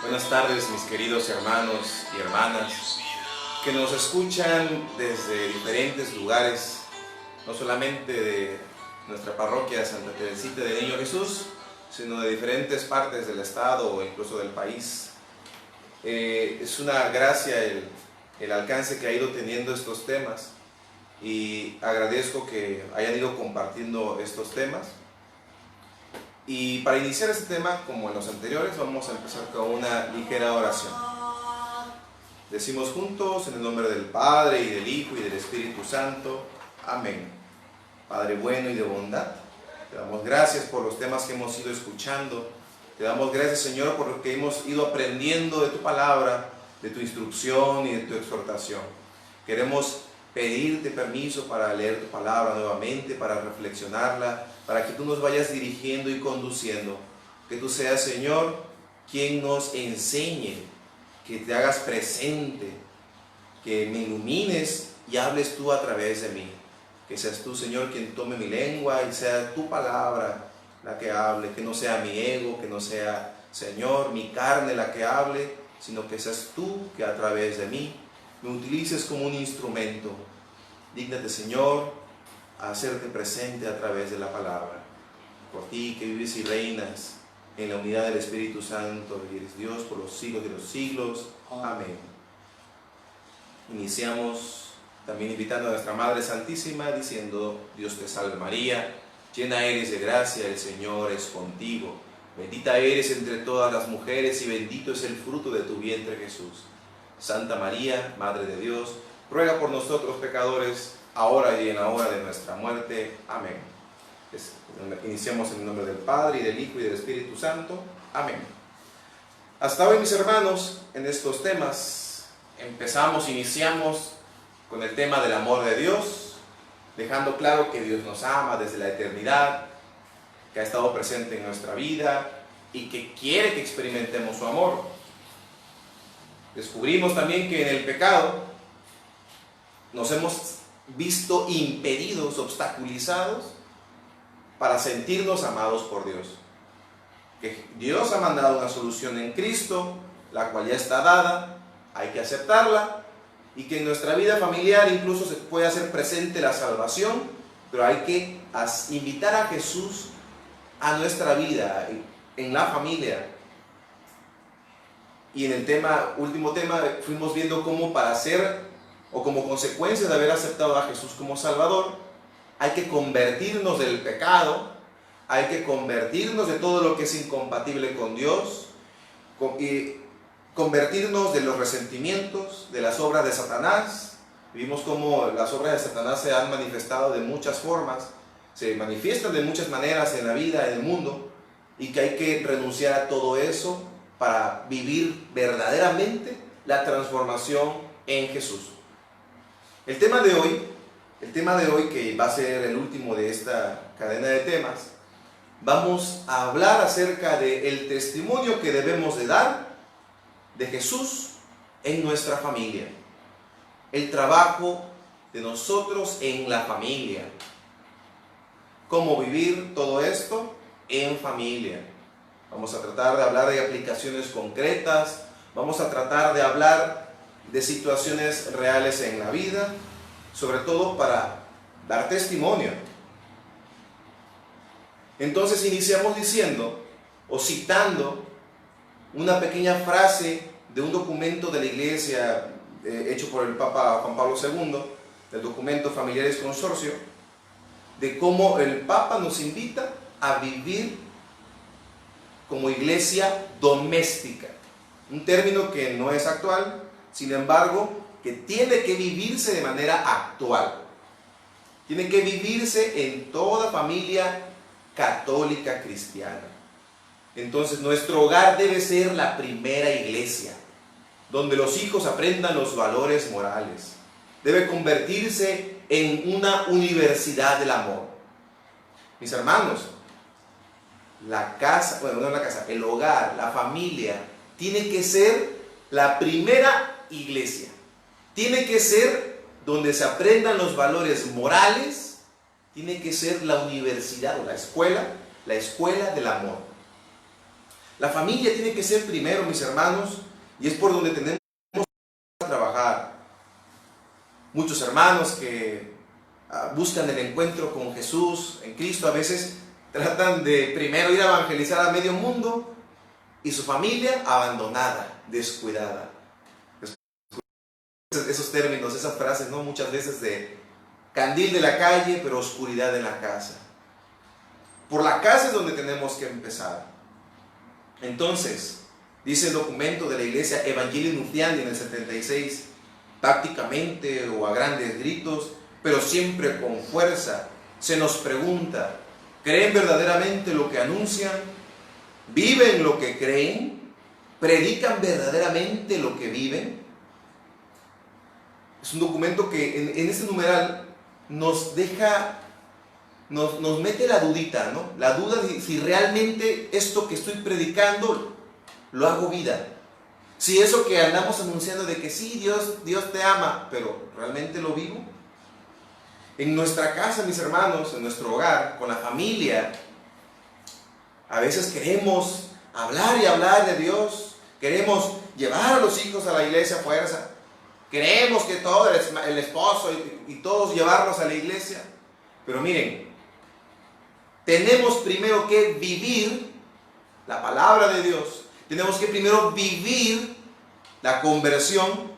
Buenas tardes, mis queridos hermanos y hermanas que nos escuchan desde diferentes lugares, no solamente de nuestra parroquia Santa Teresita del Niño Jesús, sino de diferentes partes del estado o incluso del país. Es una gracia el alcance que ha ido teniendo estos temas, y agradezco que hayan ido compartiendo estos temas. Y para iniciar este tema, como en los anteriores, vamos a empezar con una ligera oración. Decimos juntos, en el nombre del Padre, y del Hijo, y del Espíritu Santo. Amén. Padre bueno y de bondad, te damos gracias por los temas que hemos ido escuchando. Te damos gracias, Señor, por lo que hemos ido aprendiendo de tu palabra, de tu instrucción y de tu exhortación. Queremos pedirte permiso para leer tu palabra nuevamente, para reflexionarla, para que tú nos vayas dirigiendo y conduciendo. Que tú seas, Señor, quien nos enseñe, que te hagas presente, que me ilumines y hables tú a través de mí. Que seas tú, Señor, quien tome mi lengua y sea tu palabra la que hable, que no sea mi ego, que no sea, Señor, mi carne la que hable, sino que seas tú que a través de mí me utilices como un instrumento. Dígnate, Señor, a hacerte presente a través de la palabra. Por ti que vives y reinas en la unidad del Espíritu Santo y eres Dios por los siglos de los siglos. Amén. Iniciamos también invitando a nuestra Madre Santísima diciendo: Dios te salve María, llena eres de gracia, el Señor es contigo. Bendita eres entre todas las mujeres y bendito es el fruto de tu vientre Jesús. Santa María, Madre de Dios, ruega por nosotros pecadores, ahora y en la hora de nuestra muerte. Amén. Iniciamos en el nombre del Padre, y del Hijo, y del Espíritu Santo. Amén. Hasta hoy, mis hermanos, en estos temas iniciamos con el tema del amor de Dios, dejando claro que Dios nos ama desde la eternidad, que ha estado presente en nuestra vida y que quiere que experimentemos su amor. Descubrimos también que en el pecado nos hemos visto impedidos, obstaculizados para sentirnos amados por Dios. Que Dios ha mandado una solución en Cristo, la cual ya está dada, hay que aceptarla, y que en nuestra vida familiar incluso se puede hacer presente la salvación, pero hay que invitar a Jesús a nuestra vida, en la familia. Y en el último tema, fuimos viendo cómo para hacer, o como consecuencia de haber aceptado a Jesús como Salvador, hay que convertirnos del pecado, hay que convertirnos de todo lo que es incompatible con Dios, y convertirnos de los resentimientos, de las obras de Satanás. Vimos cómo las obras de Satanás se han manifestado de muchas formas, se manifiestan de muchas maneras en la vida, en el mundo, y que hay que renunciar a todo eso para vivir verdaderamente la transformación en Jesús. El tema de hoy, que va a ser el último de esta cadena de temas, vamos a hablar acerca del testimonio que debemos de dar de Jesús en nuestra familia. El trabajo de nosotros en la familia. Cómo vivir todo esto en familia. Vamos a tratar de hablar de aplicaciones concretas, vamos a tratar de hablar de situaciones reales en la vida, sobre todo para dar testimonio. Entonces iniciamos diciendo o citando una pequeña frase de un documento de la iglesia hecho por el Papa Juan Pablo II, del documento Familiares Consorcio, de cómo el Papa nos invita a vivir como iglesia doméstica. Un término que no es actual, sin embargo, que tiene que vivirse de manera actual. Tiene que vivirse en toda familia católica cristiana. Entonces, nuestro hogar debe ser la primera iglesia, donde los hijos aprendan los valores morales. Debe convertirse en una universidad del amor. Mis hermanos, la casa, bueno, no la casa, el hogar, la familia, tiene que ser la primera iglesia. Tiene que ser donde se aprendan los valores morales. Tiene que ser la universidad o la escuela del amor. La familia tiene que ser primero, mis hermanos, y es por donde tenemos que trabajar. Muchos hermanos que buscan el encuentro con Jesús en Cristo a veces tratan de primero ir a evangelizar a medio mundo y su familia abandonada, descuidada. Esos términos, esas frases, ¿no? Muchas veces de candil de la calle, pero oscuridad en la casa. Por la casa es donde tenemos que empezar. Entonces, dice el documento de la iglesia Evangelii Nuntiandi en el 76, tácticamente o a grandes gritos, pero siempre con fuerza, se nos pregunta: ¿creen verdaderamente lo que anuncian? ¿Viven lo que creen? ¿Predican verdaderamente lo que viven? Es un documento que en este numeral nos deja, nos mete la dudita, ¿no? La duda de si realmente esto que estoy predicando lo hago vida. Si eso que andamos anunciando de que sí, Dios te ama, pero ¿realmente lo vivo? En nuestra casa, mis hermanos, en nuestro hogar, con la familia, a veces queremos hablar y hablar de Dios, queremos llevar a los hijos a la iglesia a fuerza, queremos que todo el esposo y todos llevarlos a la iglesia, pero miren, tenemos primero que vivir la palabra de Dios, tenemos que primero vivir la conversión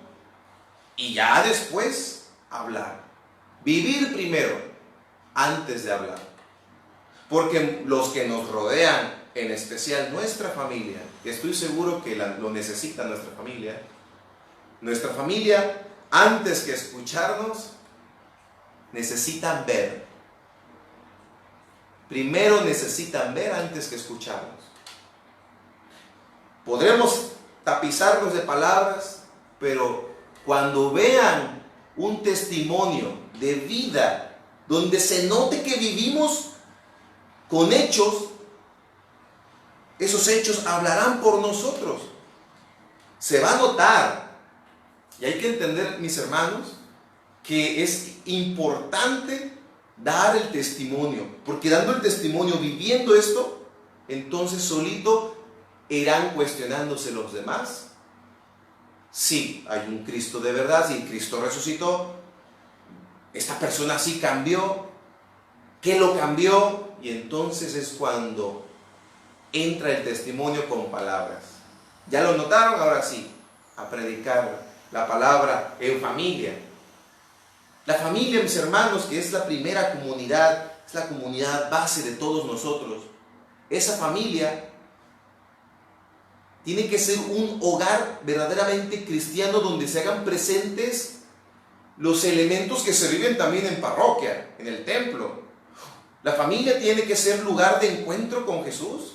y ya después hablar. Vivir primero antes de hablar. Porque los que nos rodean, en especial nuestra familia, estoy seguro que lo necesita nuestra familia, antes que escucharnos, necesitan ver. Primero necesitan ver antes que escucharnos. Podremos tapizarnos de palabras, pero cuando vean un testimonio de vida donde se note que vivimos con hechos, esos hechos hablarán por nosotros. Se va a notar. Y hay que entender, mis hermanos, que es importante dar el testimonio, porque dando el testimonio, viviendo esto, entonces solito irán cuestionándose los demás. Sí, hay un Cristo de verdad, si Cristo resucitó, esta persona sí cambió, ¿qué lo cambió? Y entonces es cuando entra el testimonio con palabras. ¿Ya lo notaron? Ahora sí, a predicar la palabra en familia. La familia, mis hermanos, que es la primera comunidad, es la comunidad base de todos nosotros. Esa familia tiene que ser un hogar verdaderamente cristiano donde se hagan presentes los elementos que se viven también en parroquia, en el templo. La familia tiene que ser lugar de encuentro con Jesús.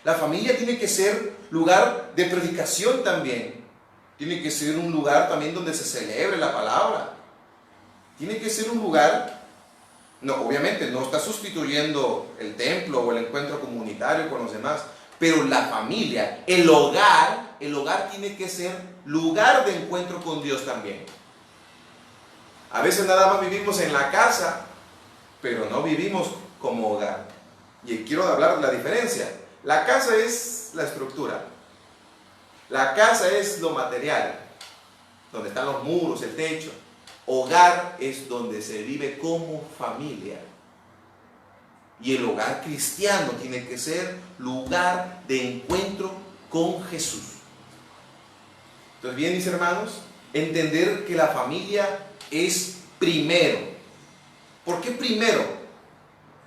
La familia tiene que ser lugar de predicación también. Tiene que ser un lugar también donde se celebre la palabra. Tiene que ser un lugar, no, obviamente no está sustituyendo el templo o el encuentro comunitario con los demás, pero la familia, el hogar tiene que ser lugar de encuentro con Dios también. A veces nada más vivimos en la casa, pero no vivimos como hogar. Y quiero hablar de la diferencia. La casa es la estructura. La casa es lo material, donde están los muros, el techo. Hogar es donde se vive como familia. Y el hogar cristiano tiene que ser lugar de encuentro con Jesús. Entonces, bien, mis hermanos, Entender que la familia es primero. ¿Por qué primero?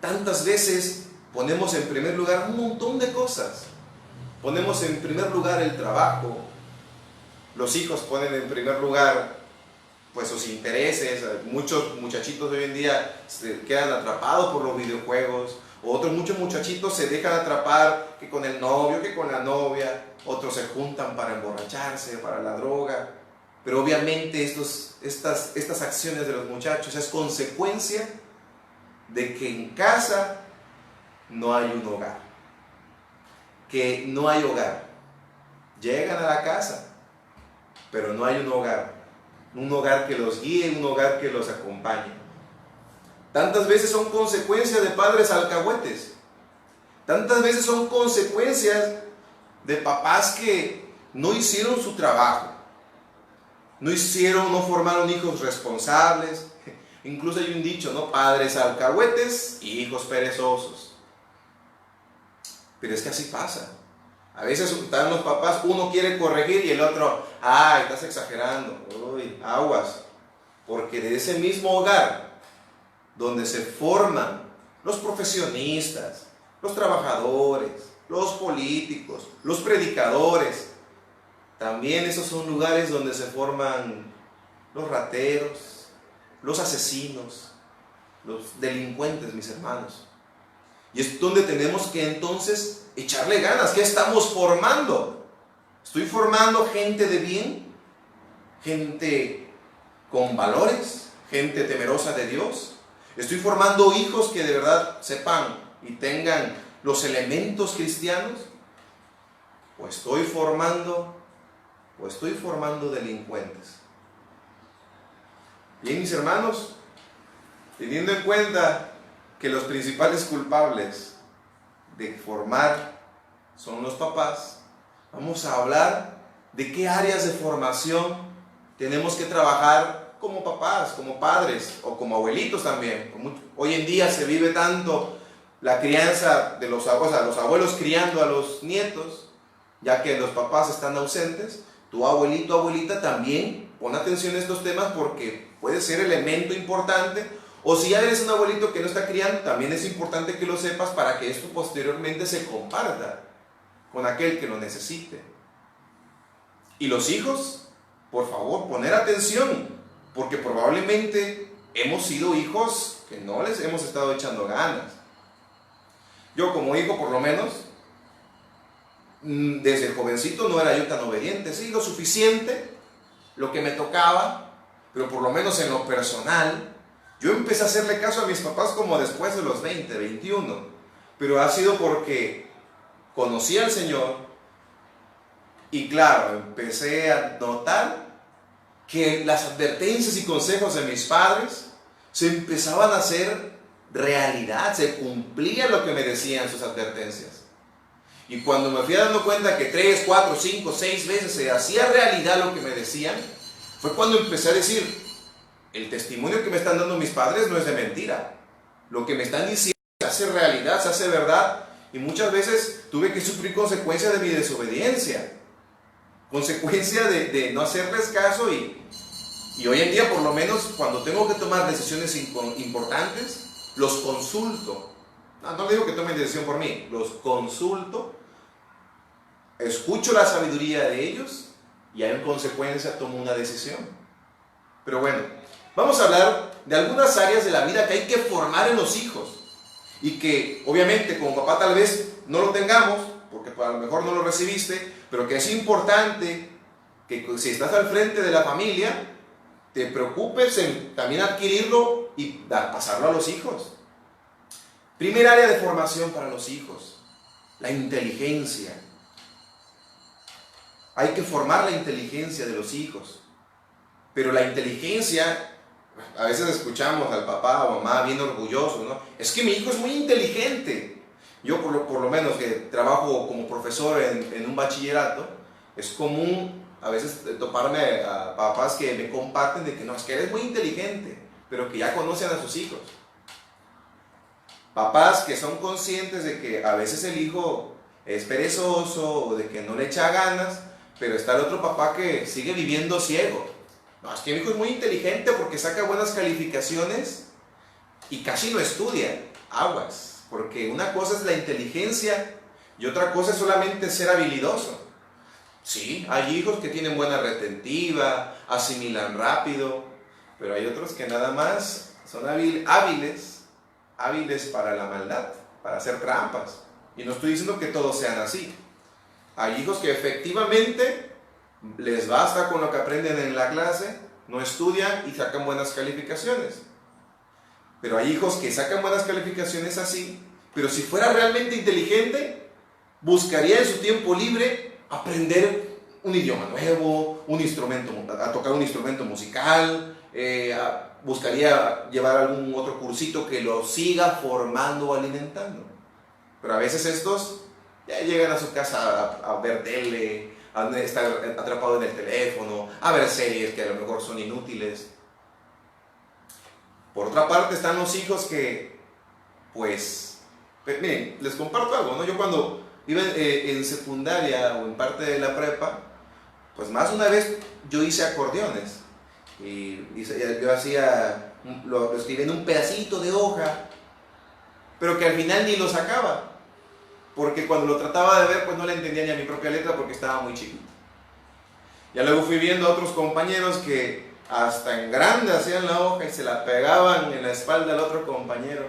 Tantas veces ponemos en primer lugar un montón de cosas. Ponemos en primer lugar el trabajo. Los hijos ponen en primer lugar pues sus intereses. Muchos muchachitos de hoy en día se quedan atrapados por los videojuegos. Muchos muchachitos se dejan atrapar que con el novio, que con la novia. Otros se juntan para emborracharse, para la droga. Pero obviamente estas acciones de los muchachos es consecuencia de que en casa no hay un hogar. Que no hay hogar. Llegan a la casa, pero no hay un hogar. Un hogar que los guíe, un hogar que los acompañe. Tantas veces son consecuencias de padres alcahuetes. Tantas veces son consecuencias de papás que no hicieron su trabajo. No formaron hijos responsables. Incluso hay un dicho, ¿no? Padres alcahuetes y hijos perezosos. Pero es que así pasa. A veces están los papás, uno quiere corregir y el otro, ¡ay, estás exagerando! ¡Uy, aguas! Porque de ese mismo hogar, donde se forman los profesionistas, los trabajadores, los políticos, los predicadores, también esos son lugares donde se forman los rateros, los asesinos, los delincuentes, mis hermanos. Y es donde tenemos que entonces echarle ganas. ¿Qué estamos formando? ¿Estoy formando gente de bien? ¿Gente con valores? ¿Gente temerosa de Dios? ¿Estoy formando hijos que de verdad sepan y tengan los elementos cristianos? ¿O estoy formando delincuentes? Bien, mis hermanos, teniendo en cuenta que los principales culpables de formar son los papás, vamos a hablar de qué áreas de formación tenemos que trabajar como papás, como padres o como abuelitos también. Hoy en día se vive tanto la crianza de los abuelos criando a los nietos, ya que los papás están ausentes. Tu abuelito, abuelita, también pon atención a estos temas porque puede ser elemento importante. O si ya eres un abuelito que no está criando, también es importante que lo sepas para que esto posteriormente se comparta con aquel que lo necesite. Y los hijos, por favor, poner atención, porque probablemente hemos sido hijos que no les hemos estado echando ganas. Yo como hijo, por lo menos, desde jovencito no era yo tan obediente, sí, lo suficiente, lo que me tocaba, pero por lo menos en lo personal, yo empecé a hacerle caso a mis papás como después de los 20, 21, pero ha sido porque conocí al Señor y claro, empecé a notar que las advertencias y consejos de mis padres se empezaban a hacer realidad, se cumplía lo que me decían sus advertencias. Y cuando me fui dando cuenta que 3, 4, 5, 6 veces se hacía realidad lo que me decían, fue cuando empecé a decir, el testimonio que me están dando mis padres no es de mentira. Lo que me están diciendo se hace realidad, se hace verdad. Y muchas veces tuve que sufrir consecuencias de mi desobediencia. Consecuencia de no hacerles caso. Y hoy en día, por lo menos, cuando tengo que tomar decisiones importantes, los consulto. No digo que tomen decisión por mí. Los consulto. Escucho la sabiduría de ellos. Y en consecuencia tomo una decisión. Pero bueno, vamos a hablar de algunas áreas de la vida que hay que formar en los hijos y que obviamente como papá tal vez no lo tengamos, porque a lo mejor no lo recibiste, pero que es importante que si estás al frente de la familia, te preocupes en también adquirirlo y pasarlo a los hijos. Primer área de formación para los hijos, la inteligencia. Hay que formar la inteligencia de los hijos, pero la inteligencia... A veces escuchamos al papá o mamá bien orgulloso, ¿no? Es que mi hijo es muy inteligente. Yo por lo menos que trabajo como profesor en un bachillerato, es común a veces toparme a papás que me comparten de que no, es que eres muy inteligente, pero que ya conocen a sus hijos. Papás que son conscientes de que a veces el hijo es perezoso o de que no le echa ganas, pero está el otro papá que sigue viviendo ciego. No, es que mi hijo es muy inteligente porque saca buenas calificaciones y casi no estudia. Aguas, porque una cosa es la inteligencia y otra cosa es solamente ser habilidoso. Sí, hay hijos que tienen buena retentiva, asimilan rápido, pero hay otros que nada más son hábiles para la maldad, para hacer trampas. Y no estoy diciendo que todos sean así. Hay hijos que efectivamente les basta con lo que aprenden en la clase, no estudian y sacan buenas calificaciones. Pero hay hijos que sacan buenas calificaciones así, pero si fuera realmente inteligente, buscaría en su tiempo libre aprender un idioma nuevo, a tocar un instrumento musical, buscaría llevar algún otro cursito que lo siga formando o alimentando. Pero a veces estos ya llegan a su casa a ver tele, a estar atrapado en el teléfono, a ver series que a lo mejor son inútiles. Por otra parte están los hijos que, pues, miren, les comparto algo, ¿no? Yo cuando iba en secundaria o en parte de la prepa, pues más de una vez yo hice acordeones. Yo hacía, lo escribía en un pedacito de hoja, pero que al final ni lo sacaba, porque cuando lo trataba de ver, pues no le entendía ni a mi propia letra porque estaba muy chiquito. Ya luego fui viendo a otros compañeros que hasta en grande hacían la hoja y se la pegaban en la espalda al otro compañero.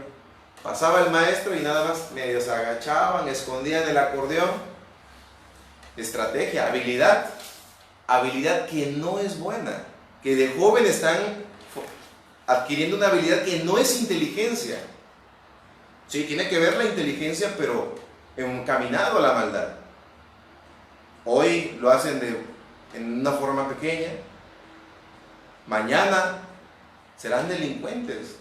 Pasaba el maestro y nada más medio se agachaban, escondían el acordeón. Estrategia, habilidad que no es buena, que de joven están adquiriendo una habilidad que no es inteligencia. Sí, tiene que ver la inteligencia, pero encaminado a la maldad. Hoy lo hacen en una forma pequeña, mañana serán delincuentes.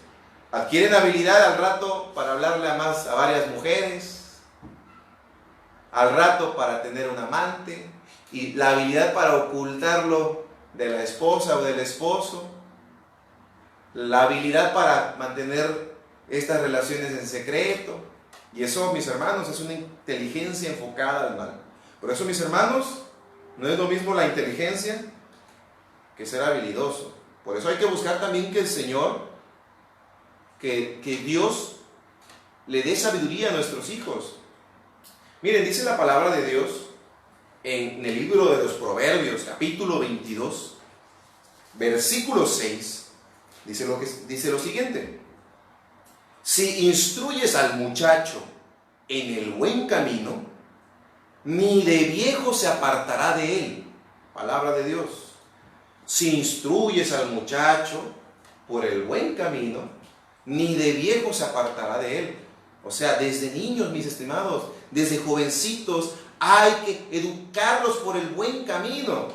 Adquieren habilidad al rato para hablarle a varias mujeres, al rato para tener un amante, y la habilidad para ocultarlo de la esposa o del esposo, la habilidad para mantener estas relaciones en secreto. Y eso, mis hermanos, es una inteligencia enfocada al mal. Por eso, mis hermanos, no es lo mismo la inteligencia que ser habilidoso. Por eso hay que buscar también que el Señor, que Dios le dé sabiduría a nuestros hijos. Miren, dice la palabra de Dios en el libro de los Proverbios, capítulo 22, versículo 6, dice lo siguiente: si instruyes al muchacho en el buen camino, ni de viejo se apartará de él. Palabra de Dios. Si instruyes al muchacho por el buen camino, ni de viejo se apartará de él. O sea, desde niños, mis estimados, desde jovencitos, hay que educarlos por el buen camino,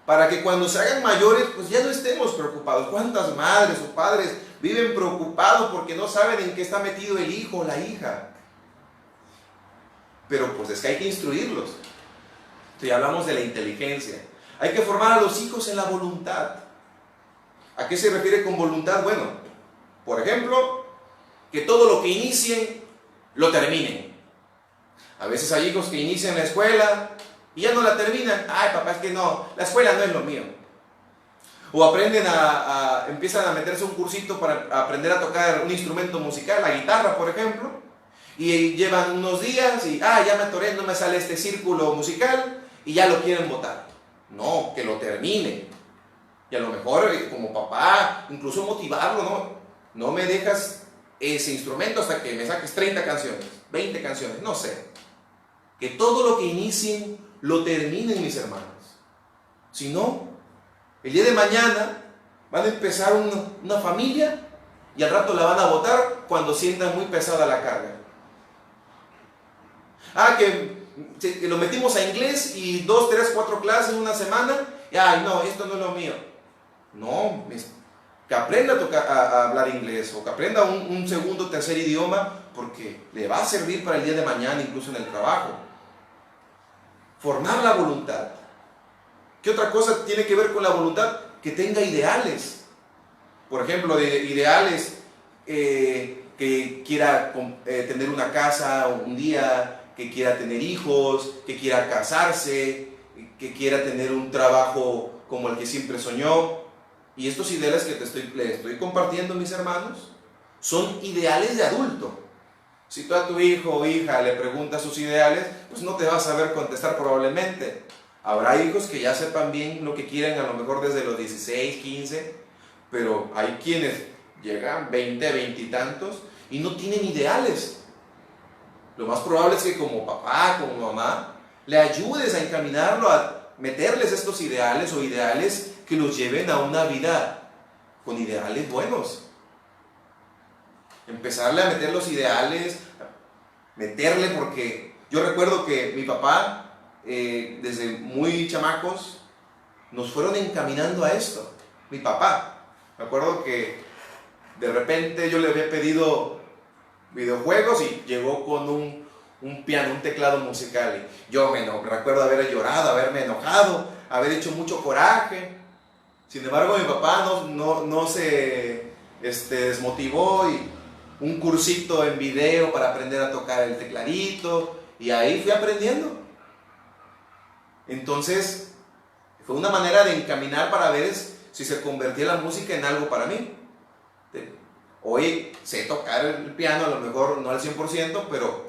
para que cuando se hagan mayores, pues ya no estemos preocupados. ¿Cuántas madres o padres viven preocupados porque no saben en qué está metido el hijo o la hija? Pero pues es que hay que instruirlos. Si hablamos de la inteligencia, hay que formar a los hijos en la voluntad. ¿A qué se refiere con voluntad? Bueno, por ejemplo, que todo lo que inicien, lo terminen. A veces hay hijos que inician la escuela y ya no la terminan. Ay, papá, es que no, la escuela no es lo mío. O empiezan a meterse un cursito para aprender a tocar un instrumento musical, la guitarra, por ejemplo, y llevan unos días y, ya me atoré, no me sale este círculo musical, y ya lo quieren botar. No, que lo termine. Y a lo mejor, como papá, incluso motivarlo, no me dejas ese instrumento hasta que me saques 30 canciones, 20 canciones, no sé. Que todo lo que inicien, lo terminen, mis hermanos. Si no, el día de mañana van a empezar una familia y al rato la van a botar cuando sientan muy pesada la carga. Que lo metimos a inglés y 2, 3, 4 clases en una semana. Y, no, esto no es lo mío. No, que aprenda a hablar inglés, o que aprenda un segundo o tercer idioma, porque le va a servir para el día de mañana, incluso en el trabajo. Formar la voluntad. ¿Qué otra cosa tiene que ver con la voluntad? Que tenga ideales. Por ejemplo, ideales que quiera tener una casa un día, que quiera tener hijos, que quiera casarse, que quiera tener un trabajo como el que siempre soñó. Y estos ideales que les estoy compartiendo, mis hermanos, son ideales de adulto. Si tú a tu hijo o hija le preguntas sus ideales, pues no te va a saber contestar probablemente. Habrá hijos que ya sepan bien lo que quieren, a lo mejor desde los 16, 15, pero hay quienes llegan 20, 20 y tantos y no tienen ideales. Lo más probable es que como papá, como mamá, le ayudes a encaminarlo, a meterles estos ideales o ideales que los lleven a una vida con ideales buenos. Empezarle a meter los ideales, meterle, porque yo recuerdo que mi papá, desde muy chamacos, nos fueron encaminando a esto. Mi papá, me acuerdo que de repente yo le había pedido videojuegos y llegó con un piano, un teclado musical. Y yo recuerdo haber llorado, haberme enojado, haber hecho mucho coraje. Sin embargo, mi papá no se desmotivó y un cursito en video para aprender a tocar el tecladito, y ahí fui aprendiendo. Entonces, fue una manera de encaminar para ver si se convertía la música en algo para mí. Hoy sé tocar el piano, a lo mejor no al 100%, pero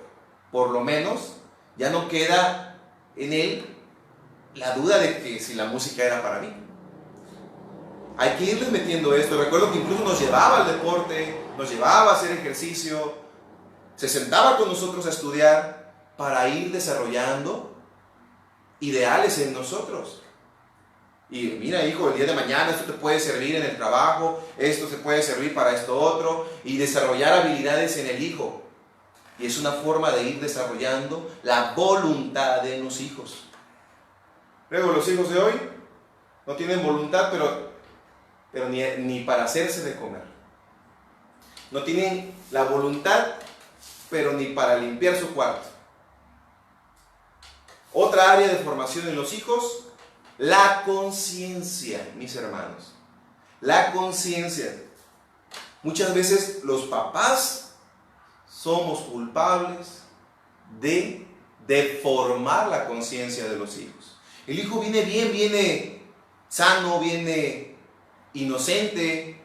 por lo menos ya no queda en él la duda de que si la música era para mí. Hay que irles metiendo esto. Recuerdo que incluso nos llevaba al deporte, nos llevaba a hacer ejercicio, se sentaba con nosotros a estudiar para ir desarrollando ideales en nosotros. Y mira, hijo, el día de mañana esto te puede servir en el trabajo, esto se puede servir para esto otro, y desarrollar habilidades en el hijo. Y es una forma de ir desarrollando la voluntad de los hijos. Luego, los hijos de hoy no tienen voluntad, pero ni para hacerse de comer. No tienen la voluntad, pero ni para limpiar su cuarto. Otra área de formación en los hijos, la conciencia, mis hermanos. La conciencia. Muchas veces los papás somos culpables de deformar la conciencia de los hijos. El hijo viene bien, viene sano, viene inocente.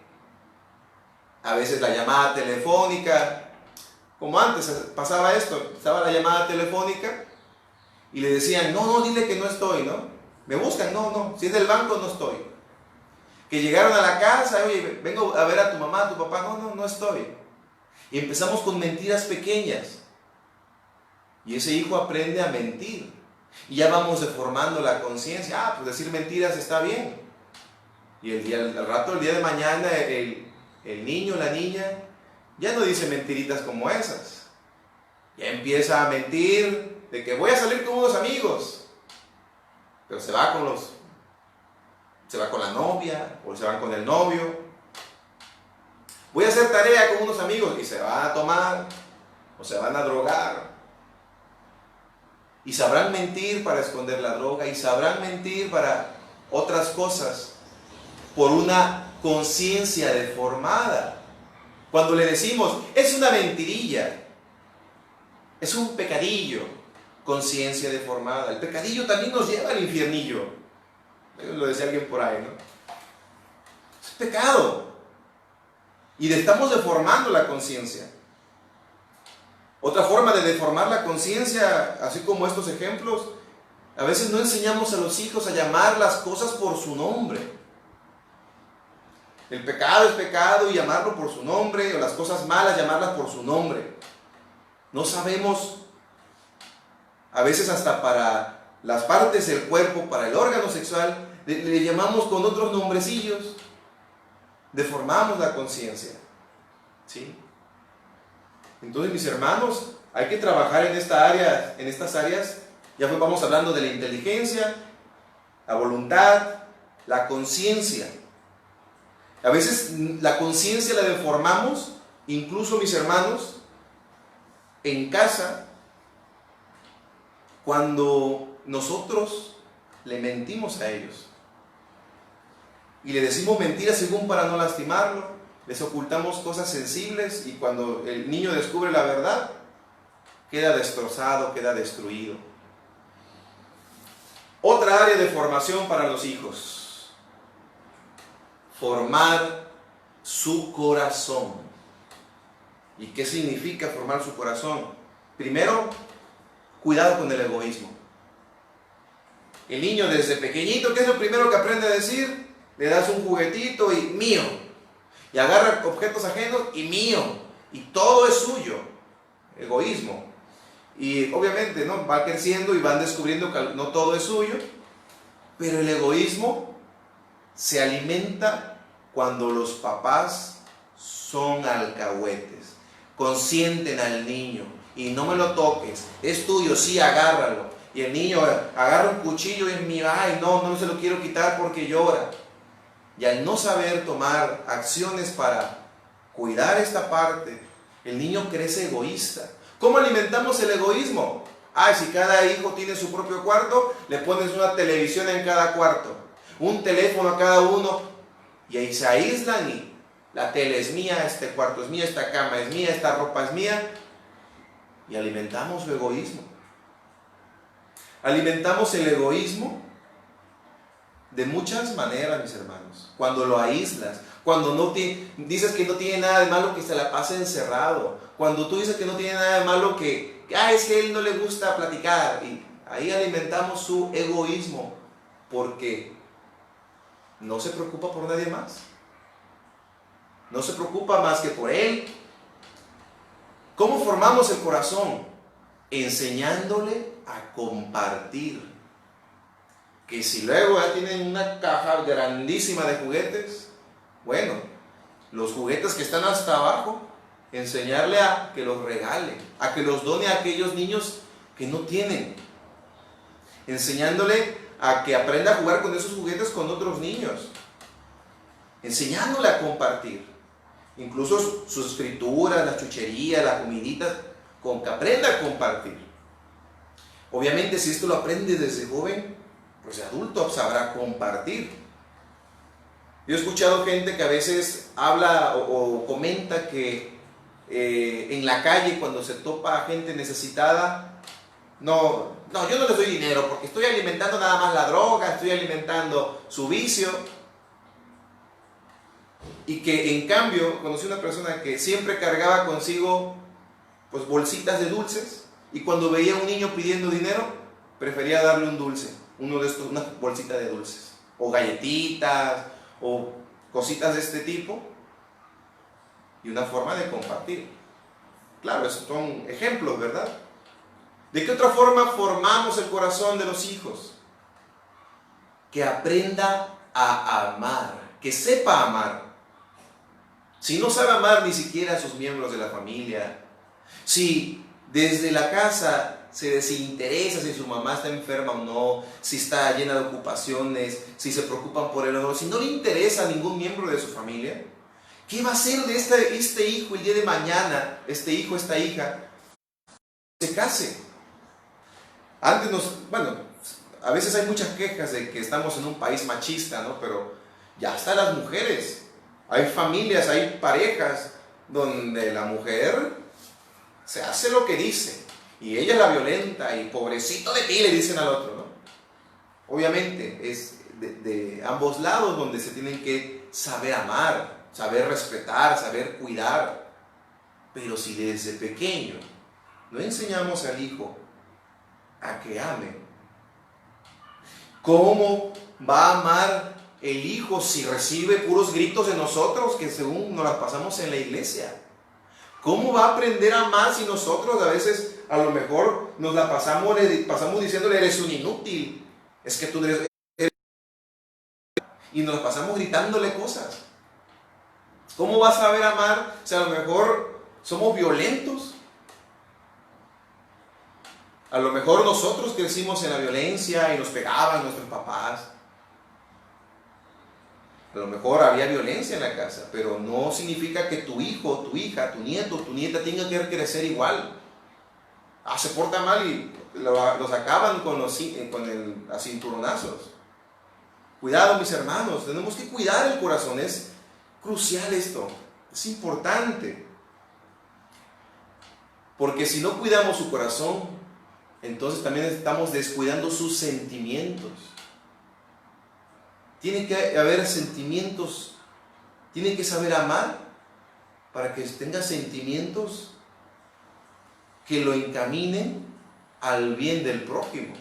A veces la llamada telefónica, como antes pasaba esto, estaba la llamada telefónica y le decían, no, dile que no estoy, ¿no? Me buscan, no, si es del banco no estoy. Que llegaron a la casa, oye, vengo a ver a tu mamá, a tu papá, no estoy. Y empezamos con mentiras pequeñas. Y ese hijo aprende a mentir. Y ya vamos deformando la conciencia. Pues decir mentiras está bien. Y el día de mañana, el niño, la niña, ya no dice mentiritas como esas. Ya empieza a mentir de que voy a salir con unos amigos. Pero se va con la novia, o se van con el novio. Voy a hacer tarea con unos amigos y se van a tomar, o se van a drogar. Y sabrán mentir para esconder la droga, y sabrán mentir para otras cosas, por una conciencia deformada. Cuando le decimos, es una mentirilla, es un pecadillo, conciencia deformada. El pecadillo también nos lleva al infiernillo. Lo decía alguien por ahí, ¿no? Es pecado. Y estamos deformando la conciencia. Otra forma de deformar la conciencia, así como estos ejemplos, a veces no enseñamos a los hijos a llamar las cosas por su nombre. El pecado es pecado y llamarlo por su nombre, o las cosas malas llamarlas por su nombre. No sabemos. A veces hasta para las partes del cuerpo, para el órgano sexual, le llamamos con otros nombrecillos. Deformamos la conciencia. ¿Sí? Entonces, mis hermanos, hay que trabajar en estas áreas. Ya vamos hablando de la inteligencia, la voluntad, la conciencia. A veces la conciencia la deformamos, incluso, mis hermanos, en casa, cuando nosotros le mentimos a ellos y le decimos mentiras según para no lastimarlo, les ocultamos cosas sensibles, y cuando el niño descubre la verdad, queda destrozado, queda destruido. Otra área de formación para los hijos, formar su corazón. ¿Y qué significa formar su corazón? Primero, cuidado con el egoísmo. El niño desde pequeñito, ¿qué es lo primero que aprende a decir? Le das un juguetito y mío. Y agarra objetos ajenos y mío. Y todo es suyo. Egoísmo. Y obviamente, ¿no?, va creciendo y van descubriendo que no todo es suyo. Pero el egoísmo se alimenta cuando los papás son alcahuetes. Consienten al niño. Y no me lo toques. Es tuyo, sí, agárralo. Y el niño agarra un cuchillo y es mío. Ay, no se lo quiero quitar porque llora. Y al no saber tomar acciones para cuidar esta parte, el niño crece egoísta. ¿Cómo alimentamos el egoísmo? Ay, si cada hijo tiene su propio cuarto, le pones una televisión en cada cuarto, un teléfono a cada uno, y ahí se aíslan y la tele es mía, este cuarto es mío, esta cama es mía, esta ropa es mía, y alimentamos su egoísmo. Alimentamos el egoísmo de muchas maneras, mis hermanos. Cuando lo aíslas, cuando dices que no tiene nada de malo que se la pase encerrado, cuando tú dices que no tiene nada de malo que es que a él no le gusta platicar, y ahí alimentamos su egoísmo, porque no se preocupa por nadie más, no se preocupa más que por él. ¿Cómo formamos el corazón? Enseñándole a compartir. Que si luego ya tienen una caja grandísima de juguetes, bueno, los juguetes que están hasta abajo, enseñarle a que los regale, a que los done a aquellos niños que no tienen, enseñándole a que aprenda a jugar con esos juguetes con otros niños, enseñándole a compartir, incluso sus frituras, las chucherías, las comiditas, con que aprenda a compartir. Obviamente, si esto lo aprende desde joven, pues de adulto sabrá compartir. Yo he escuchado gente que a veces habla o comenta que en la calle, cuando se topa a gente necesitada, no, yo no les doy dinero porque estoy alimentando nada más la droga, estoy alimentando su vicio. Y que en cambio conocí una persona que siempre cargaba consigo pues bolsitas de dulces, y cuando veía a un niño pidiendo dinero, prefería darle un dulce, una bolsita de dulces, o galletitas, o cositas de este tipo, y una forma de compartir. Claro, esos son ejemplos, ¿verdad? ¿De qué otra forma formamos el corazón de los hijos? Que aprenda a amar, que sepa amar. Si no sabe amar ni siquiera a sus miembros de la familia, si desde la casa se desinteresa si su mamá está enferma o no, si está llena de ocupaciones, si se preocupan por él o no, si no le interesa a ningún miembro de su familia, ¿qué va a hacer de este hijo el día de mañana, este hijo, esta hija, se case? Antes a veces hay muchas quejas de que estamos en un país machista, ¿no? Pero ya hasta las mujeres, hay familias, hay parejas donde la mujer se hace lo que dice, y ella es la violenta, y pobrecito de ti, le dicen al otro, ¿no? Obviamente es de ambos lados donde se tienen que saber amar, saber respetar, saber cuidar. Pero si desde pequeño no enseñamos al hijo a que ame, ¿cómo va a amar el hijo si recibe puros gritos de nosotros que según nos las pasamos en la iglesia? ¿Cómo va a aprender a amar si nosotros a veces a lo mejor nos la pasamos diciéndole eres un inútil, es que tú eres, y nos la pasamos gritándole cosas? ¿Cómo vas a saber amar si a lo mejor somos violentos? A lo mejor nosotros crecimos en la violencia y nos pegaban nuestros papás. A lo mejor había violencia en la casa, pero no significa que tu hijo, tu hija, tu nieto, tu nieta tenga que crecer igual. Se porta mal y los acaban con a cinturonazos. Cuidado, mis hermanos, tenemos que cuidar el corazón, es crucial esto, es importante. Porque si no cuidamos su corazón, entonces también estamos descuidando sus sentimientos. Tiene que haber sentimientos Tiene que saber amar para que tenga sentimientos que lo encaminen al bien del prójimo.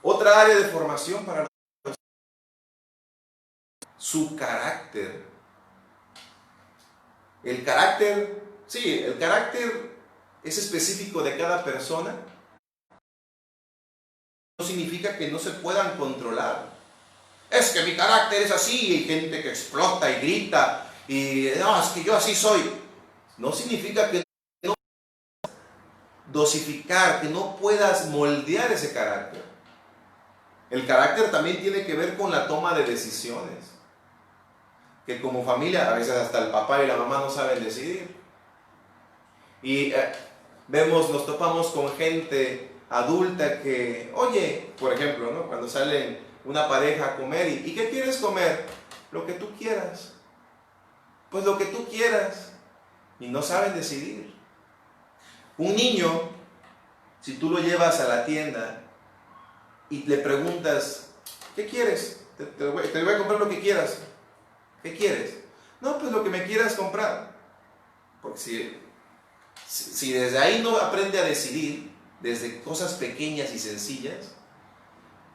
Otra área de formación para su carácter. El carácter, sí, el carácter es específico de cada persona. No significa que no se puedan controlar. Es que mi carácter es así, y hay gente que explota y grita, y no, es que yo así soy. No significa que no puedas dosificar, que no puedas moldear ese carácter. El carácter también tiene que ver con la toma de decisiones. Que como familia, a veces hasta el papá y la mamá no saben decidir. Y nos topamos con gente adulta que, oye, por ejemplo, ¿no? Cuando salen una pareja a comer, ¿y qué quieres comer? Lo que tú quieras. Pues lo que tú quieras. Y no saben decidir. Un niño, si tú lo llevas a la tienda y le preguntas, ¿qué quieres? Te voy a comprar lo que quieras. ¿Qué quieres? No, pues lo que me quieras comprar. Porque si desde ahí no aprende a decidir, desde cosas pequeñas y sencillas,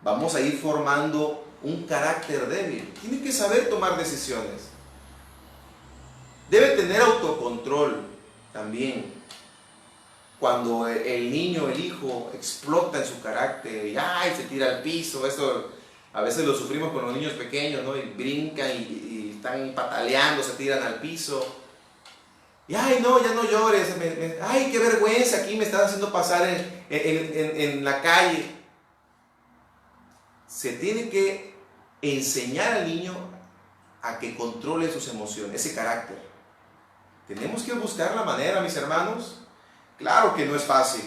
vamos a ir formando un carácter débil. Tiene que saber tomar decisiones. Debe tener autocontrol también. Cuando el niño, el hijo, explota en su carácter y ¡ay! Se tira al piso. Esto a veces lo sufrimos con los niños pequeños, ¿no? Y brincan y están pataleando, se tiran al piso. Y ¡ay, no, ya no llores! ¡Ay, qué vergüenza! Aquí me están haciendo pasar en la calle. Se tiene que enseñar al niño a que controle sus emociones, ese carácter. Tenemos que buscar la manera, mis hermanos. Claro que no es fácil.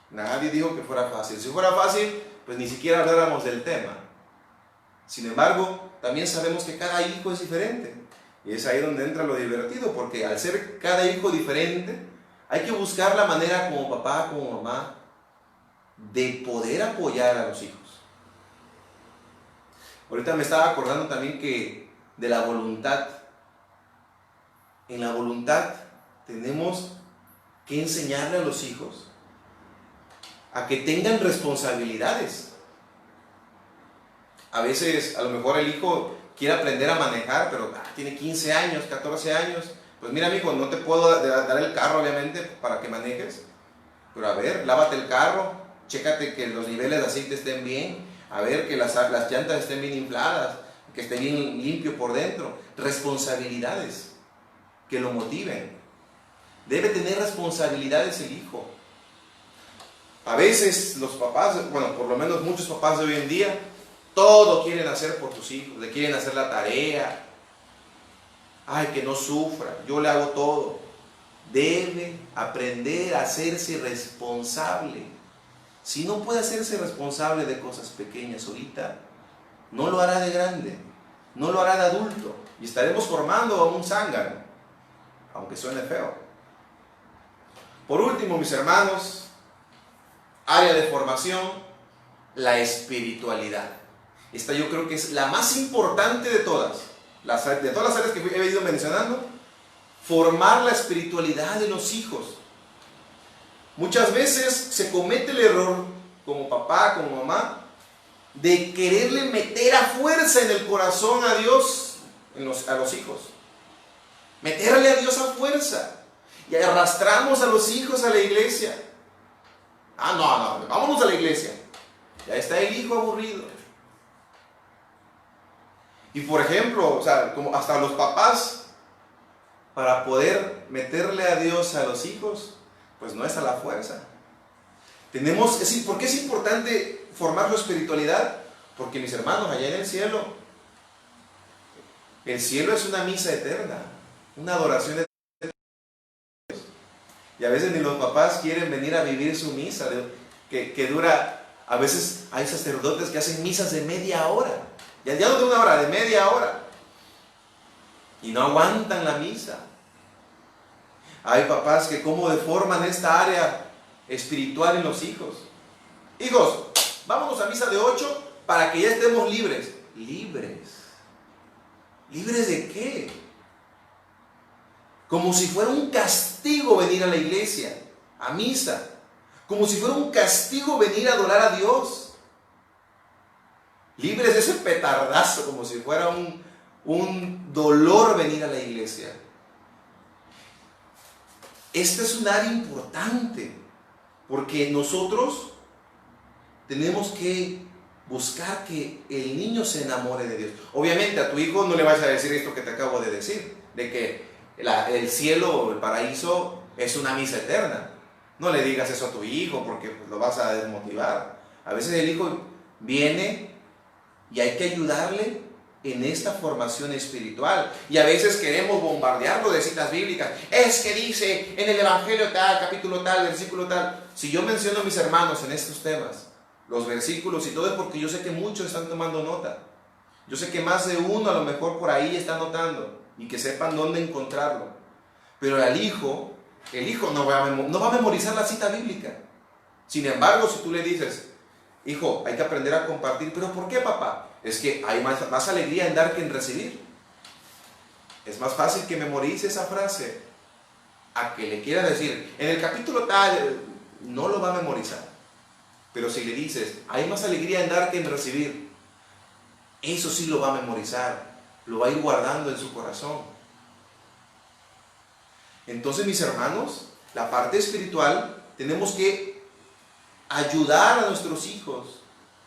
Nadie dijo que fuera fácil. Si fuera fácil, pues ni siquiera habláramos del tema. Sin embargo, también sabemos que cada hijo es diferente. Y es ahí donde entra lo divertido, porque al ser cada hijo diferente, hay que buscar la manera como papá, como mamá, de poder apoyar a los hijos. Ahorita me estaba acordando también que de la voluntad. En la voluntad tenemos que enseñarle a los hijos a que tengan responsabilidades. A veces, a lo mejor el hijo quiere aprender a manejar, pero tiene 15 años, 14 años. Pues mira, mijo, no te puedo dar el carro, obviamente, para que manejes. Pero a ver, lávate el carro, chécate que los niveles de aceite estén bien, a ver que las llantas estén bien infladas, que esté bien limpio por dentro. Responsabilidades que lo motiven. Debe tener responsabilidades el hijo. A veces los papás, bueno, por lo menos muchos papás de hoy en día, todo quieren hacer por tus hijos, le quieren hacer la tarea. Ay, que no sufra, yo le hago todo. Debe aprender a hacerse responsable. Si no puede hacerse responsable de cosas pequeñas ahorita, no lo hará de grande, no lo hará de adulto. Y estaremos formando a un zángano, aunque suene feo. Por último, mis hermanos, área de formación, la espiritualidad. Esta yo creo que es la más importante de todas. De todas las áreas que he ido mencionando, formar la espiritualidad de los hijos. Muchas veces se comete el error, como papá, como mamá, de quererle meter a fuerza en el corazón a Dios, a los hijos. Meterle a Dios a fuerza. Y arrastramos a los hijos a la iglesia. No, vámonos a la iglesia. Ya está el hijo aburrido. Y por ejemplo, o sea, como hasta los papás, para poder meterle a Dios a los hijos, pues no es a la fuerza. ¿Por qué es importante formar su espiritualidad? Porque mis hermanos, allá en el cielo es una misa eterna, una adoración eterna. Y a veces ni los papás quieren venir a vivir su misa, que dura, a veces hay sacerdotes que hacen misas de media hora, ya no de una hora, de media hora, y no aguantan la misa. Hay papás que cómo deforman esta área espiritual en los hijos. Hijos, vámonos a misa de 8 para que ya estemos libres. ¿Libres de qué? Como si fuera un castigo venir a la iglesia, a misa. Como si fuera un castigo venir a adorar a Dios. Libres de ese petardazo, como si fuera un dolor venir a la iglesia. Este es un área importante, porque nosotros tenemos que buscar que el niño se enamore de Dios. Obviamente a tu hijo no le vas a decir esto que te acabo de decir, de que el cielo o el paraíso es una misa eterna. No le digas eso a tu hijo porque pues, lo vas a desmotivar. A veces el hijo viene y hay que ayudarle en esta formación espiritual. Y a veces queremos bombardearlo de citas bíblicas. Es que dice en el Evangelio tal, capítulo tal, versículo tal. Si yo menciono a mis hermanos en estos temas, los versículos y todo, es porque yo sé que muchos están tomando nota. Yo sé que más de uno a lo mejor por ahí está anotando y que sepan dónde encontrarlo. Pero el hijo no va a memorizar la cita bíblica. Sin embargo, si tú le dices, hijo, hay que aprender a compartir. ¿Pero por qué, papá? Es que hay más alegría en dar que en recibir. Es más fácil que memorice esa frase a que le quiera decir, en el capítulo tal, no lo va a memorizar. Pero si le dices, hay más alegría en dar que en recibir, eso sí lo va a memorizar, lo va a ir guardando en su corazón. Entonces, mis hermanos, la parte espiritual, tenemos que ayudar a nuestros hijos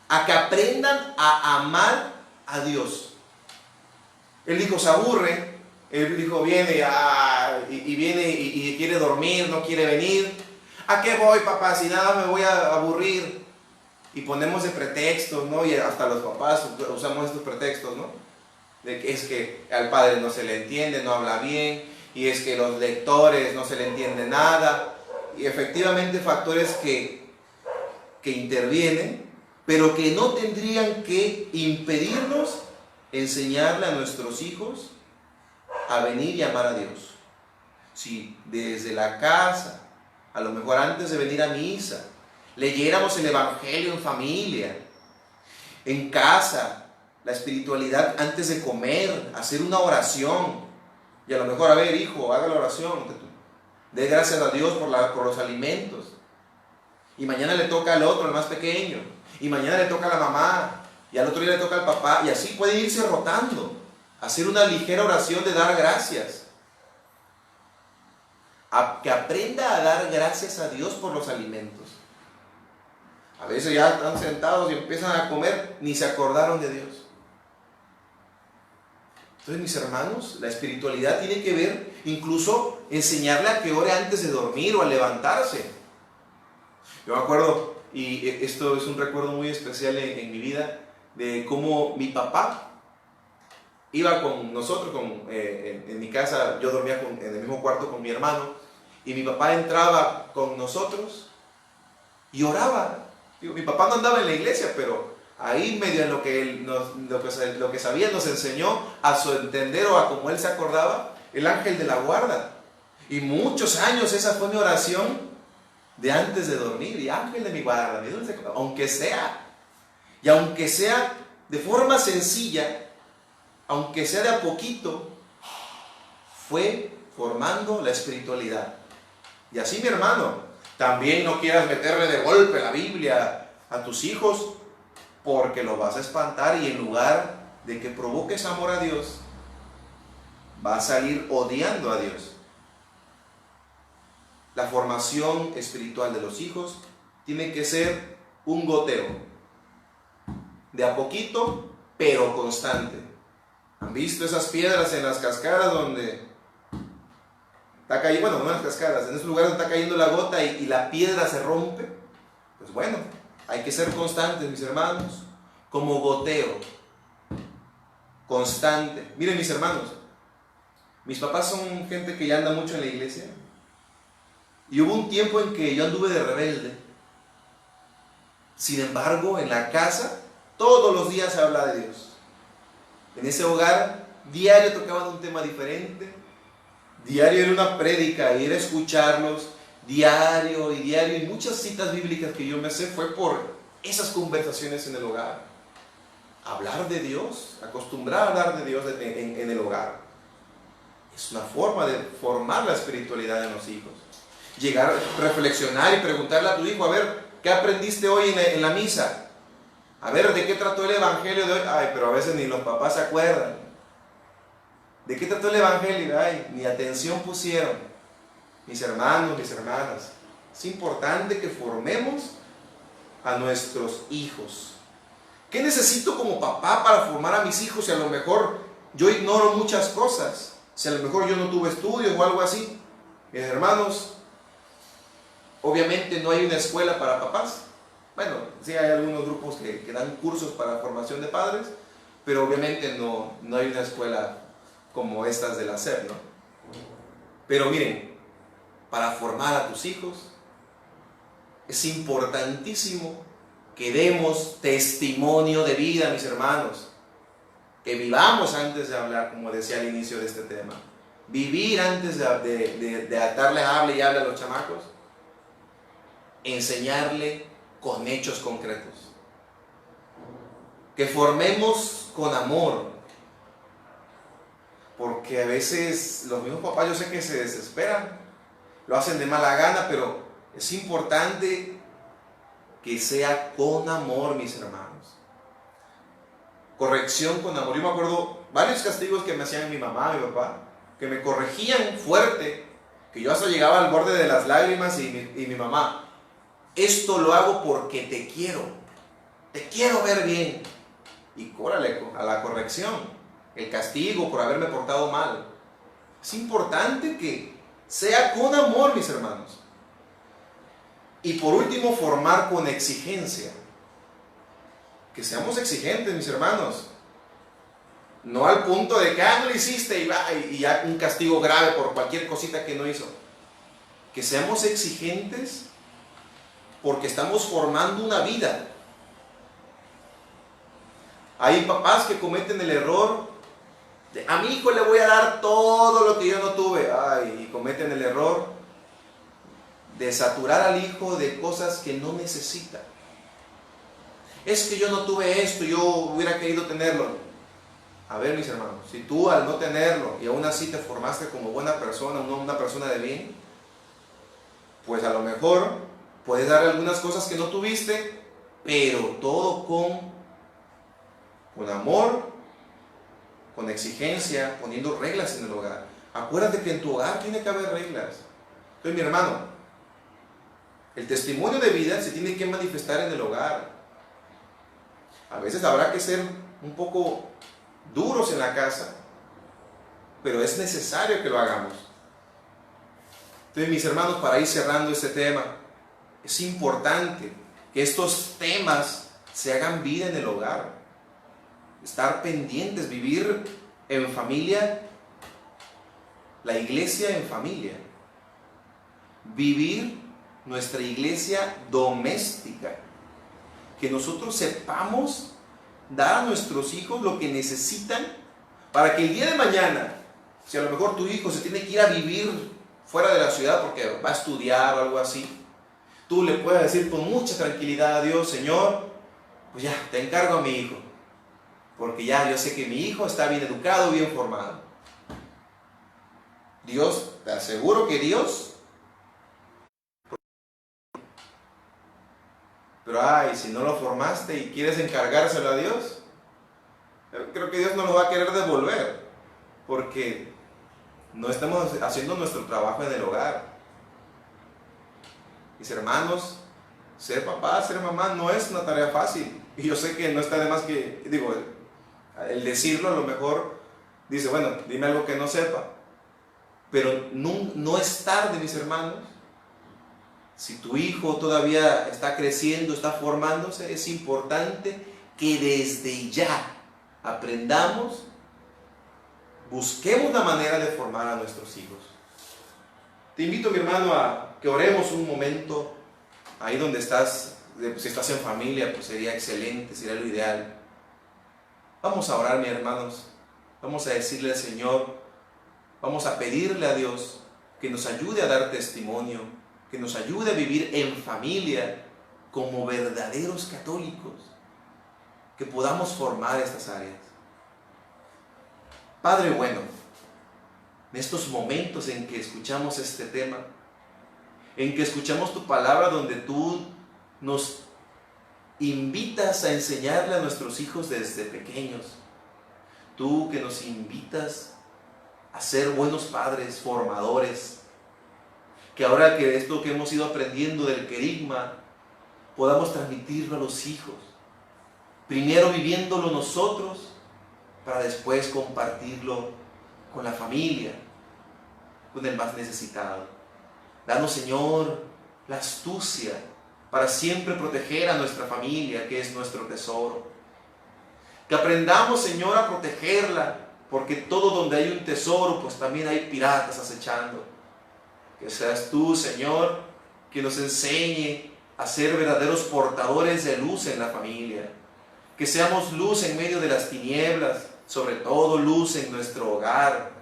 a que aprendan a amar a Dios. El hijo se aburre, el hijo viene y quiere dormir, no quiere venir. ¿A qué voy, papá? Si nada me voy a aburrir. Y ponemos de pretextos, ¿no? Y hasta los papás usamos estos pretextos, ¿no? De que es que al padre no se le entiende, no habla bien, y es que los lectores no se le entiende nada. Y efectivamente factores que intervienen, pero que no tendrían que impedirnos enseñarle a nuestros hijos a venir y amar a Dios. Si desde la casa, a lo mejor antes de venir a misa, leyéramos el Evangelio en familia, en casa, la espiritualidad antes de comer, hacer una oración, y a lo mejor, a ver, hijo, haga la oración, dé gracias a Dios por los alimentos, y mañana le toca al otro, al más pequeño, y mañana le toca a la mamá, y al otro día le toca al papá, y así puede irse rotando, hacer una ligera oración de dar gracias. Que aprenda a dar gracias a Dios por los alimentos. A veces ya están sentados y empiezan a comer, ni se acordaron de Dios. Entonces, mis hermanos, la espiritualidad tiene que ver incluso enseñarle a que ore antes de dormir o al levantarse. Yo me acuerdo, y esto es un recuerdo muy especial en mi vida, de cómo mi papá iba con nosotros, en mi casa. Yo dormía en el mismo cuarto con mi hermano, y mi papá entraba con nosotros y oraba. Digo, mi papá no andaba en la iglesia, pero ahí medio en lo que sabía nos enseñó a su entender o a como él se acordaba, el ángel de la guarda. Y muchos años esa fue mi oración de antes de dormir. Y ángel de mi guarda, aunque sea. Y aunque sea de forma sencilla, aunque sea de a poquito, fue formando la espiritualidad. Y así, mi hermano, también no quieras meterle de golpe la Biblia a tus hijos, porque lo vas a espantar, y en lugar de que provoques amor a Dios, va a salir odiando a Dios. La formación espiritual de los hijos tiene que ser un goteo, de a poquito, pero constante. ¿Han visto esas piedras en las cascadas donde está cayendo? Bueno, no en las cascadas, en esos lugares donde está cayendo la gota y la piedra se rompe. Pues bueno, hay que ser constantes, mis hermanos, como goteo, constante. Miren, mis hermanos, mis papás son gente que ya anda mucho en la iglesia, y hubo un tiempo en que yo anduve de rebelde. Sin embargo, en la casa, todos los días se habla de Dios. En ese hogar, diario tocaban un tema diferente, diario era una prédica, y era escucharlos, diario, y muchas citas bíblicas que yo me sé fue por esas conversaciones en el hogar. hablar de Dios, acostumbrar a hablar de Dios en el hogar. Es una forma de formar la espiritualidad en los hijos. Llegar, reflexionar y preguntarle a tu hijo, a ver, ¿qué aprendiste hoy en la misa? A ver, ¿de qué trató el evangelio de hoy? Ay, pero a veces ni los papás se acuerdan. ¿De qué trató el evangelio? Ay, ni atención pusieron. Mis hermanos, mis hermanas. Es importante que formemos a nuestros hijos. ¿Qué necesito como papá para formar a mis hijos si a lo mejor yo ignoro muchas cosas? Si a lo mejor yo no tuve estudios o algo así. Mis hermanos, obviamente no hay una escuela para papás. Bueno, sí hay algunos grupos que dan cursos para formación de padres, pero obviamente no hay una escuela como estas de la SEP, ¿no? Pero miren, para formar a tus hijos es importantísimo que demos testimonio de vida, mis hermanos. Que vivamos antes de hablar, como decía al inicio de este tema. Vivir antes de atarle hable y hable a los chamacos. Enseñarle con hechos concretos. Que formemos con amor. Porque a veces los mismos papás, yo sé que se desesperan. Lo hacen de mala gana, pero es importante que sea con amor, mis hermanos. Corrección con amor. Yo me acuerdo varios castigos que me hacían mi mamá, mi papá, que me corregían fuerte, que yo hasta llegaba al borde de las lágrimas y mi mamá, esto lo hago porque te quiero ver bien. Y córale a la corrección, el castigo por haberme portado mal. Es importante que sea con amor, mis hermanos. Y por último, formar con exigencia. Que seamos exigentes, mis hermanos. No al punto de que no lo hiciste y ya un castigo grave por cualquier cosita que no hizo. Que seamos exigentes porque estamos formando una vida. Hay papás que cometen el error de, a mi hijo le voy a dar todo lo que yo no tuve. Y cometen el error de saturar al hijo de cosas que no necesita. Es que yo no tuve esto, yo hubiera querido tenerlo. A ver, mis hermanos, si tú al no tenerlo y aún así te formaste como buena persona, una persona de bien, pues a lo mejor puedes dar algunas cosas que no tuviste, pero todo con amor, con exigencia, poniendo reglas en el hogar. Acuérdate que en tu hogar tiene que haber reglas. Entonces, mi hermano, el testimonio de vida se tiene que manifestar en el hogar. A veces habrá que ser un poco duros en la casa, pero es necesario que lo hagamos. Entonces, mis hermanos, para ir cerrando este tema, es importante que estos temas se hagan vida en el hogar. Estar pendientes, vivir en familia, la iglesia en familia. Vivir nuestra iglesia doméstica. Que nosotros sepamos dar a nuestros hijos lo que necesitan para que el día de mañana, si a lo mejor tu hijo se tiene que ir a vivir fuera de la ciudad porque va a estudiar o algo así, tú le puedas decir con mucha tranquilidad a Dios, Señor, pues ya, te encargo a mi hijo, porque ya yo sé que mi hijo está bien educado, bien formado. Dios, te aseguro que Dios. Pero si no lo formaste y quieres encargárselo a Dios, creo que Dios no lo va a querer devolver, porque no estamos haciendo nuestro trabajo en el hogar. Mis hermanos, ser papá, ser mamá no es una tarea fácil. Y yo sé que no está de más que, el decirlo a lo mejor, dice, bueno, dime algo que no sepa. Pero no es tarde, mis hermanos. Si tu hijo todavía está creciendo, está formándose, es importante que desde ya aprendamos, busquemos la manera de formar a nuestros hijos. Te invito, mi hermano, a que oremos un momento ahí donde estás. Si estás en familia, pues sería excelente, sería lo ideal. Vamos a orar, mis hermanos. Vamos a decirle al Señor, vamos a pedirle a Dios que nos ayude a dar testimonio, que nos ayude a vivir en familia como verdaderos católicos. que podamos formar estas áreas. Padre bueno, en estos momentos en que escuchamos este tema, en que escuchamos tu palabra donde tú nos invitas a enseñarle a nuestros hijos desde pequeños, tú que nos invitas a ser buenos padres, formadores, que ahora que esto que hemos ido aprendiendo del querigma, podamos transmitirlo a los hijos, primero viviéndolo nosotros, para después compartirlo con la familia, con el más necesitado. Danos, Señor, la astucia para siempre proteger a nuestra familia, que es nuestro tesoro. Que aprendamos, Señor, a protegerla, porque todo donde hay un tesoro, pues también hay piratas acechando. Que seas tú, Señor, que nos enseñe a ser verdaderos portadores de luz en la familia. Que seamos luz en medio de las tinieblas, sobre todo luz en nuestro hogar.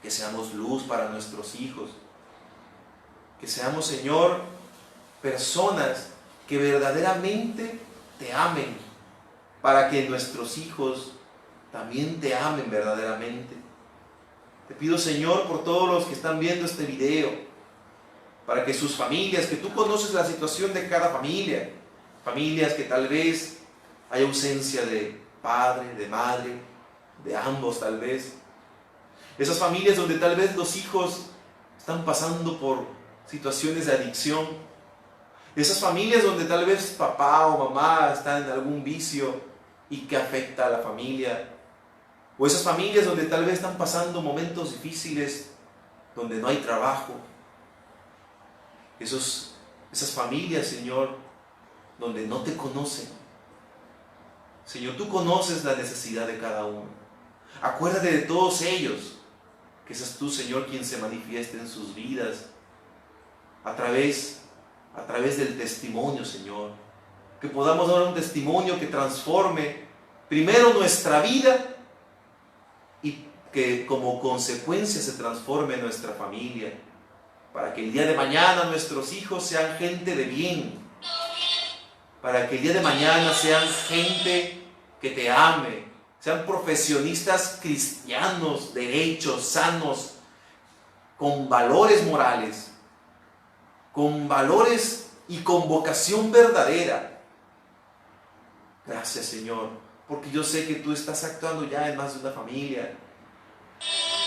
Que seamos luz para nuestros hijos. Que seamos, Señor, personas que verdaderamente te amen, para que nuestros hijos también te amen verdaderamente. Te pido, Señor, por todos los que están viendo este video, para que sus familias, que tú conoces la situación de cada familia, familias que tal vez hay ausencia de padre, de madre, de ambos tal vez. Esas familias donde tal vez los hijos están pasando por situaciones de adicción. Esas familias donde tal vez papá o mamá están en algún vicio y que afecta a la familia. O esas familias donde tal vez están pasando momentos difíciles, donde no hay trabajo. Esas familias, Señor, donde no te conocen. Señor, tú conoces la necesidad de cada uno. Acuérdate de todos ellos, que seas tú, Señor, quien se manifieste en sus vidas a través del testimonio, Señor. Que podamos dar un testimonio que transforme primero nuestra vida y que como consecuencia se transforme nuestra familia, para que el día de mañana nuestros hijos sean gente de bien, para que el día de mañana sean gente que te ame, sean profesionistas cristianos, derechos, sanos, con valores morales, con valores y con vocación verdadera. Gracias, Señor, porque yo sé que tú estás actuando ya en más de una familia,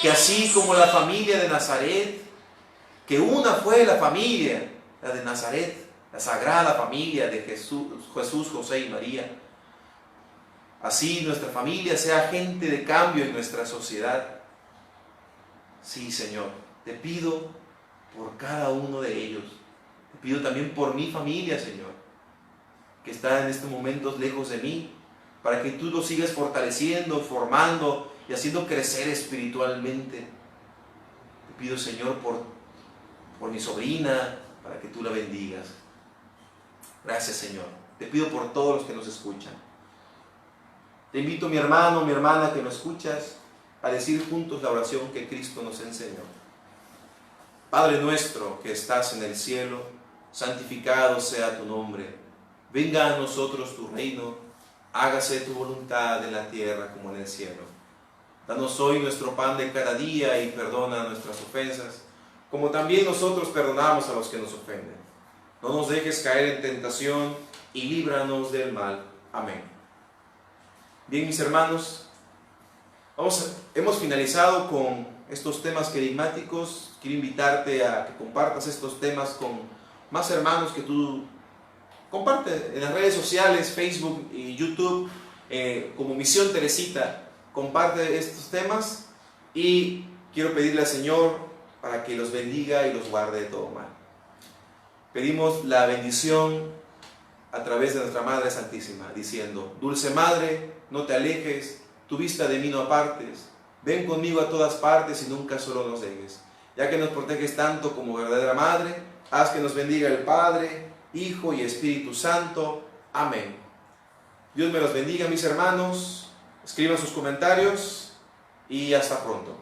que así como la familia de Nazaret, que una fue la familia, la de Nazaret, la sagrada familia de Jesús, José y María, así nuestra familia sea agente de cambio en nuestra sociedad. Sí, Señor, te pido por cada uno de ellos. Te pido también por mi familia, Señor, que está en estos momentos lejos de mí, para que tú los sigas fortaleciendo, formando y haciendo crecer espiritualmente. Te pido, Señor, por mi sobrina, para que tú la bendigas. Gracias, Señor. Te pido por todos los que nos escuchan. Te invito, mi hermano, mi hermana, que nos escuchas, a decir juntos la oración que Cristo nos enseñó. Padre nuestro que estás en el cielo, santificado sea tu nombre. Venga a nosotros tu reino, hágase tu voluntad en la tierra como en el cielo. Danos hoy nuestro pan de cada día y perdona nuestras ofensas, como también nosotros perdonamos a los que nos ofenden. No nos dejes caer en tentación y líbranos del mal. Amén. Bien, mis hermanos, hemos finalizado con estos temas querigmáticos. Quiero invitarte a que compartas estos temas con más hermanos que tú comparte en las redes sociales, Facebook y YouTube, como Misión Teresita. Comparte estos temas y quiero pedirle al Señor para que los bendiga y los guarde de todo mal. Pedimos la bendición a través de nuestra Madre Santísima, diciendo: Dulce Madre, no te alejes, tu vista de mí no apartes, ven conmigo a todas partes y nunca solo nos dejes. Ya que nos proteges tanto como verdadera Madre, haz que nos bendiga el Padre, Hijo y Espíritu Santo. Amén. Dios me los bendiga, mis hermanos. Escriban sus comentarios y hasta pronto.